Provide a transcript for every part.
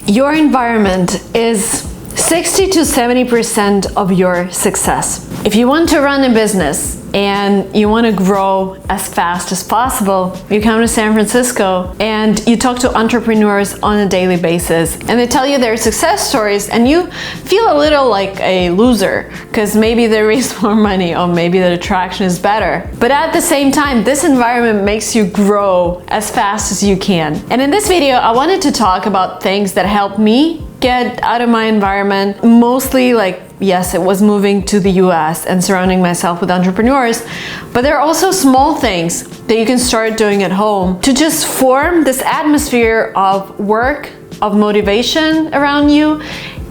Your environment is 60 to 70% of your success. If you want to run a business and you want to grow as fast as possible, you come to San Francisco and you talk to entrepreneurs on a daily basis and they tell you their success stories and you feel a little like a loser because maybe they raise more money or maybe the attraction is better. But at the same time, this environment makes you grow as fast as you can. And in this video, I wanted to talk about things that help me get out of my environment, mostly like, yes, it was moving to the US and surrounding myself with entrepreneurs, but there are also small things that you can start doing at home to just form this atmosphere of work, of motivation around you.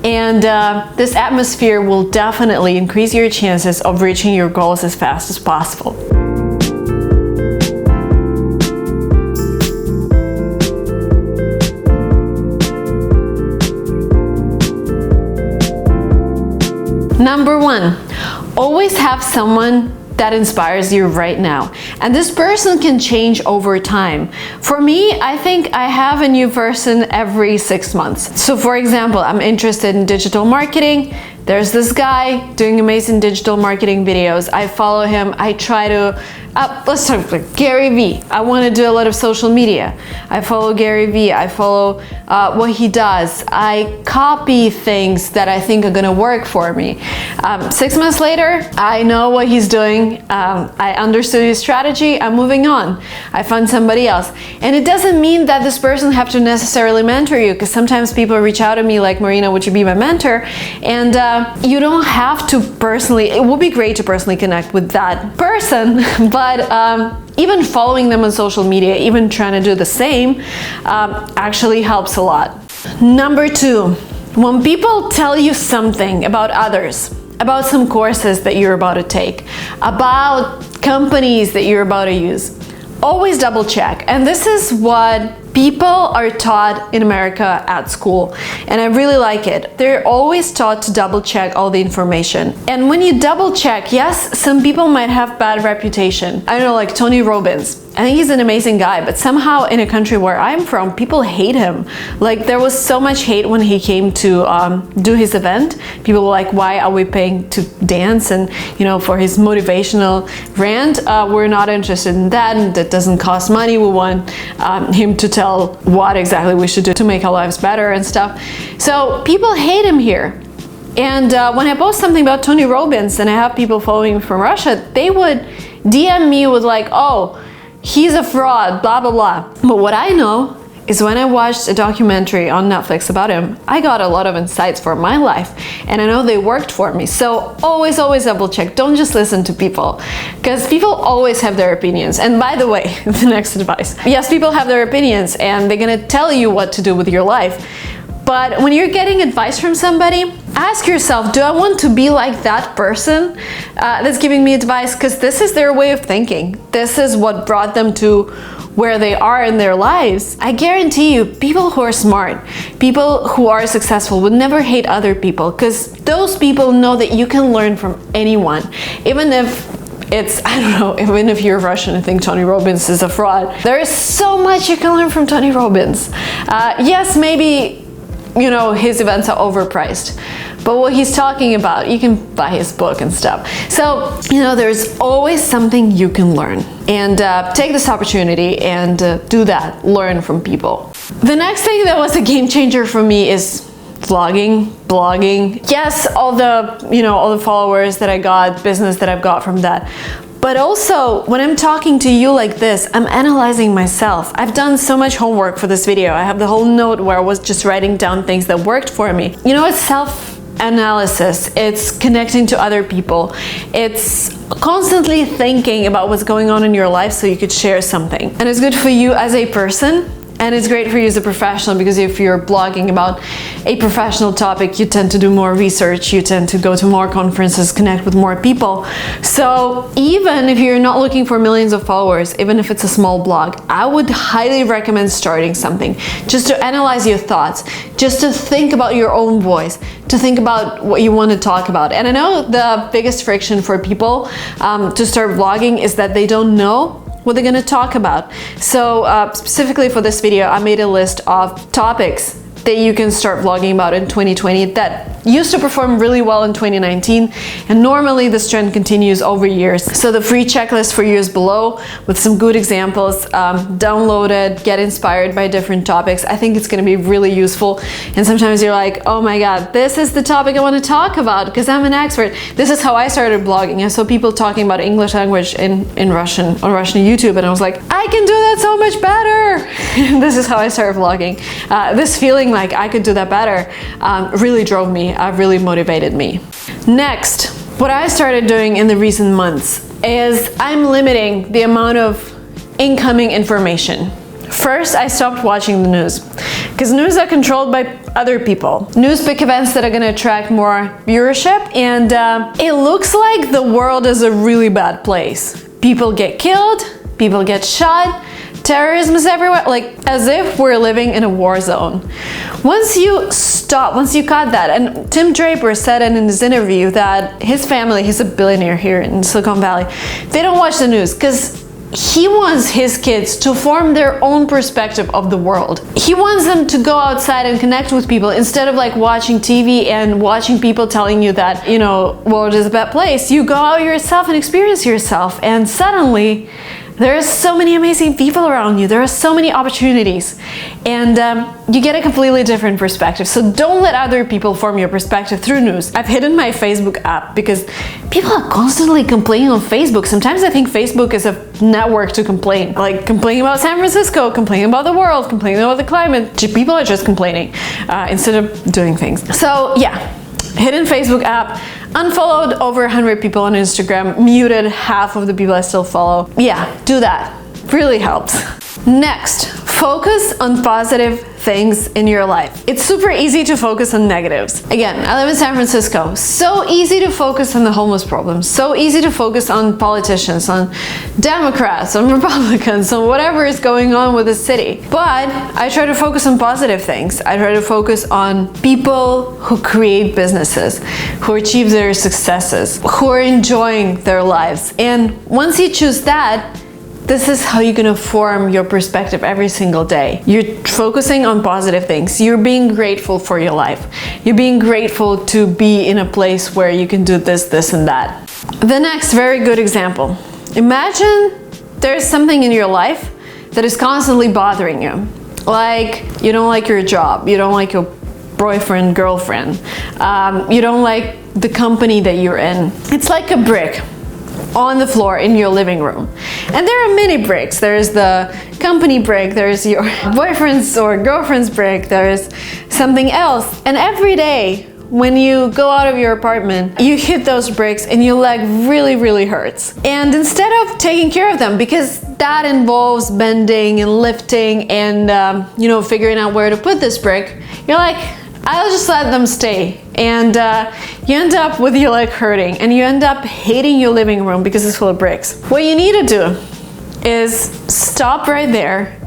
And this atmosphere will definitely increase your chances of reaching your goals as fast as possible. Number one, always have someone that inspires you right now. And this person can change over time. For me, I think I have a new person every 6 months. So for example, I'm interested in digital marketing. There's this guy doing amazing digital marketing videos. I follow him. I try to, let's talk about Gary Vee. I want to do a lot of social media. I follow Gary Vee. I follow what he does. I copy things that I think are going to work for me. 6 months later, I know what he's doing. I understood his strategy. I'm moving on. I find somebody else. And it doesn't mean that this person have to necessarily mentor you, because sometimes people reach out to me like, Marina, would you be my mentor? And you don't have to personally, it would be great to personally connect with that person, but even following them on social media, even trying to do the same, actually helps a lot. Number two, when people tell you something about others, about some courses that you're about to take, about companies that you're about to use, always double check. And this is what people are taught in America at school, and I really like it. They're always taught to double check all the information. And when you double check, yes, some people might have bad reputation. I don't know, like Tony Robbins. I think he's an amazing guy, but somehow in a country where I'm from, people hate him. Like, there was so much hate when he came to do his event. People were like, why are we paying to dance? And, you know, for his motivational rant, we're not interested in that, and that doesn't cost money. We want him to tell what exactly we should do to make our lives better and stuff. So people hate him here. And when I post something about Tony Robbins and I have people following me from Russia, they would DM me with like, oh, he's a fraud, blah, blah, blah. But what I know is when I watched a documentary on Netflix about him, I got a lot of insights for my life, and I know they worked for me. So always double check. Don't just listen to people, because people always have their opinions. And by the way, the next advice, yes, people have their opinions and they're gonna tell you what to do with your life. But when you're getting advice from somebody, ask yourself, do I want to be like that person that's giving me advice? Because this is their way of thinking. This is what brought them to where they are in their lives. I guarantee you, people who are smart, people who are successful would never hate other people, because those people know that you can learn from anyone. Even if it's, I don't know, even if you're Russian and think Tony Robbins is a fraud, there is so much you can learn from Tony Robbins. Yes, maybe, you know, his events are overpriced, but what he's talking about, you can buy his book and stuff. So, you know, there's always something you can learn. And take this opportunity and do that, learn from people. The next thing that was a game changer for me is vlogging, blogging. Yes, all the followers that I got, business that I've got from that. But also, when I'm talking to you like this, I'm analyzing myself. I've done so much homework for this video. I have the whole note where I was just writing down things that worked for me. You know, it's self-analysis. It's connecting to other people. It's constantly thinking about what's going on in your life so you could share something. And it's good for you as a person. And it's great for you as a professional, because if you're blogging about a professional topic, you tend to do more research, you tend to go to more conferences, connect with more people. So even if you're not looking for millions of followers, even if it's a small blog, I would highly recommend starting something just to analyze your thoughts, just to think about your own voice, to think about what you want to talk about. And I know the biggest friction for people to start vlogging is that they don't know what they're going to talk about. So specifically for this video, I made a list of topics that you can start vlogging about in 2020 that used to perform really well in 2019, and normally this trend continues over years. So the free checklist for you is below with some good examples. Download it, get inspired by different topics. I think it's going to be really useful. And sometimes you're like, oh my god, this is the topic I want to talk about because I'm an expert. This is how I started blogging. I saw people talking about English language in Russian on Russian YouTube, and I was like, I can do that so much better. This is how I started vlogging. This feeling like I could do that better really drove me, really motivated me. Next, what I started doing in the recent months is I'm limiting the amount of incoming information. First, I stopped watching the news because news are controlled by other people. News pick events that are going to attract more viewership, and it looks like the world is a really bad place. People get killed, people get shot, terrorism is everywhere, like as if we're living in a war zone. Once you cut that, and Tim Draper said in his interview that his family, he's a billionaire here in Silicon Valley, they don't watch the news because he wants his kids to form their own perspective of the world. He wants them to go outside and connect with people instead of like watching TV and watching people telling you that, you know, world is a bad place. You go out yourself and experience yourself, and suddenly there are so many amazing people around you. There are so many opportunities, and you get a completely different perspective. So don't let other people form your perspective through news. I've hidden my Facebook app because people are constantly complaining on Facebook. Sometimes I think Facebook is a network to complain, like complaining about San Francisco, complaining about the world, complaining about the climate. People are just complaining instead of doing things. So yeah, hidden Facebook app. Unfollowed over 100 people on Instagram, muted half of the people I still follow. Yeah, do that. Really helps. Next, focus on positive things in your life. It's super easy to focus on negatives. Again, I live in San Francisco. So easy to focus on the homeless problem. So easy to focus on politicians, on Democrats, on Republicans, on whatever is going on with the city. But I try to focus on positive things. I try to focus on people who create businesses, who achieve their successes, who are enjoying their lives. And once you choose that, this is how you're gonna form your perspective every single day. You're focusing on positive things. You're being grateful for your life. You're being grateful to be in a place where you can do this, this, and that. The next very good example. Imagine there's something in your life that is constantly bothering you. Like, you don't like your job. You don't like your boyfriend, girlfriend. You don't like the company that you're in. It's like a brick on the floor in your living room. And there are many bricks. There's the company brick, there's your boyfriend's or girlfriend's brick, there's something else. And every day when you go out of your apartment, you hit those bricks and your leg really, really hurts. And instead of taking care of them, because that involves bending and lifting and figuring out where to put this brick, you're like, I'll just let them stay. And you end up with your leg hurting, and you end up hating your living room because it's full of bricks. What you need to do is stop right there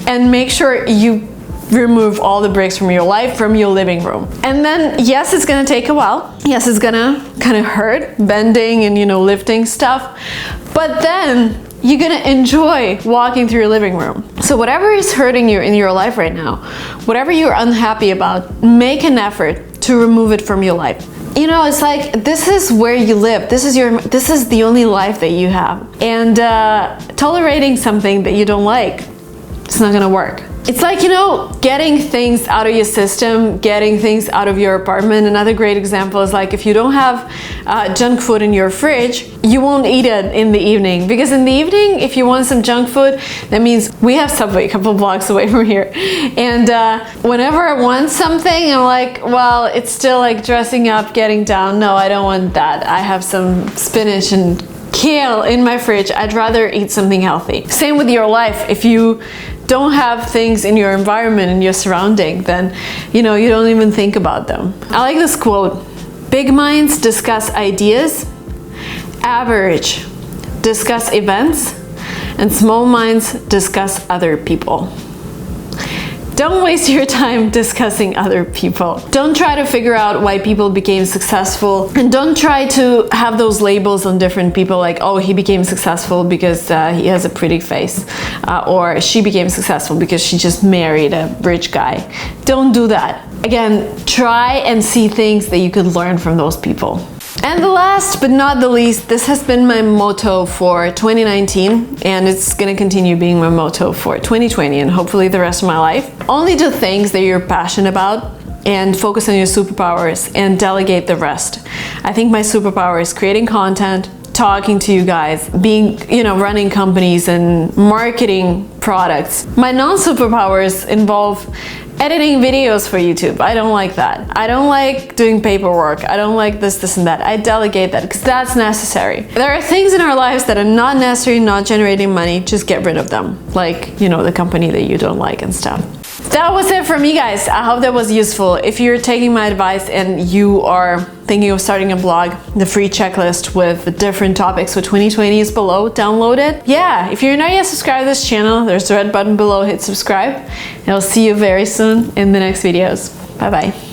and make sure you remove all the bricks from your life, from your living room. And then, yes, it's gonna take a while. Yes, it's gonna kind of hurt, bending and lifting stuff. But then you're gonna enjoy walking through your living room. So whatever is hurting you in your life right now, whatever you're unhappy about, make an effort to remove it from your life. It's like, this is where you live. This is the only life that you have. And tolerating something that you don't like, it's not gonna work. It's like, getting things out of your system, getting things out of your apartment. Another great example is like, if you don't have junk food in your fridge, you won't eat it in the evening. Because in the evening, if you want some junk food, that means we have Subway a couple blocks away from here. And whenever I want something, I'm like, well, it's still like dressing up, getting down. No, I don't want that. I have some spinach and kale in my fridge. I'd rather eat something healthy. Same with your life. If you don't have things in your environment and your surrounding, then you don't even think about them. I like this quote: big minds discuss ideas, average discuss events, and small minds discuss other people. Don't waste your time discussing other people. Don't try to figure out why people became successful, and don't try to have those labels on different people like, oh, he became successful because he has a pretty face, or she became successful because she just married a rich guy. Don't do that. Again, try and see things that you could learn from those people. And the last but not the least, this has been my motto for 2019, and it's gonna continue being my motto for 2020 and hopefully the rest of my life. Only do things that you're passionate about and focus on your superpowers and delegate the rest. I think my superpower is creating content, talking to you guys, being, running companies and marketing products. My non-superpowers involve editing videos for YouTube. I don't like that. I don't like doing paperwork. I don't like this and that. I delegate that because that's necessary. There are things in our lives that are not necessary, not generating money. Just get rid of them. Like, the company that you don't like and stuff. That was it for me, guys. I hope that was useful. If you're taking my advice and you are thinking of starting a blog, the free checklist with the different topics for 2020 is below. Download it. Yeah, if you're not yet subscribed to this channel, there's the red button below. Hit subscribe. And I'll see you very soon in the next videos. Bye-bye.